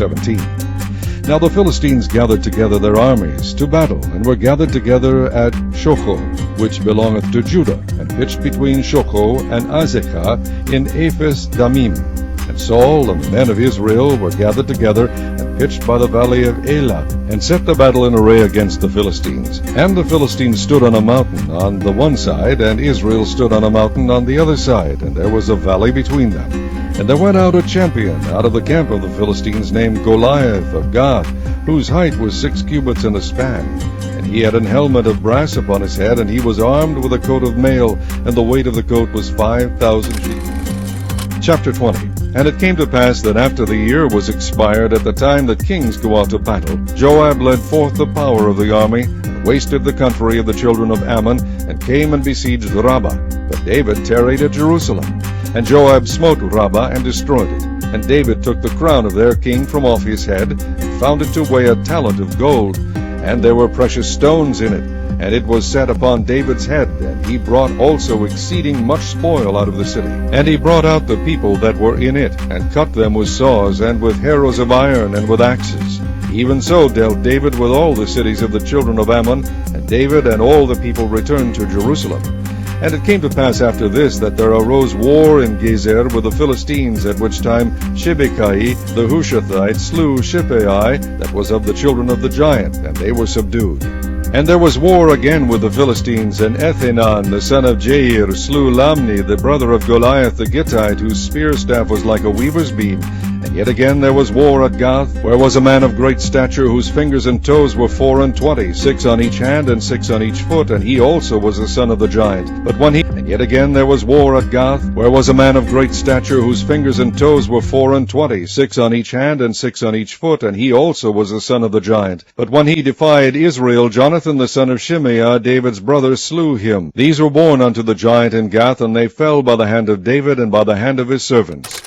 17. Now the Philistines gathered together their armies to battle, and were gathered together at Shocho, which belongeth to Judah, and pitched between Shocho and Azekah in Ephes Damim. And Saul and the men of Israel were gathered together, and pitched by the valley of Elah, and set the battle in array against the Philistines. And the Philistines stood on a mountain on the one side, and Israel stood on a mountain on the other side, and there was a valley between them. And there went out a champion out of the camp of the Philistines, named Goliath of Gath, whose height was 6 cubits and a span. And he had an helmet of brass upon his head, and he was armed with a coat of mail, and the weight of the coat was 5,000 sheep. Chapter 20. And it came to pass that after the year was expired, at the time that kings go out to battle, Joab led forth the power of the army, and wasted the country of the children of Ammon, and came and besieged Rabbah. But David tarried at Jerusalem. And Joab smote Rabbah and destroyed it. And David took the crown of their king from off his head, and found it to weigh a talent of gold, and there were precious stones in it. And it was set upon David's head, and he brought also exceeding much spoil out of the city. And he brought out the people that were in it, and cut them with saws, and with harrows of iron, and with axes. Even so dealt David with all the cities of the children of Ammon, and David and all the people returned to Jerusalem. And it came to pass after this, that there arose war in Gezer with the Philistines, at which time Shibbekai the Hushathite slew Shippai, that was of the children of the giant, and they were subdued. And there was war again with the Philistines, and Ethanan the son of Jair slew Lamni the brother of Goliath the Gittite, whose spear staff was like a weaver's beam. And yet again there was war at Gath, where was a man of great stature, whose fingers and toes were 24, 6 on each hand and 6 on each foot, and he also was the son of the giant. And yet again there was war at Gath, where was a man of great stature, whose fingers and toes were 24, 6 on each hand and 6 on each foot, and he also was the son of the giant. But when he defied Israel, Jonathan the son of Shimei, David's brother, slew him. These were born unto the giant in Gath, and they fell by the hand of David and by the hand of his servants.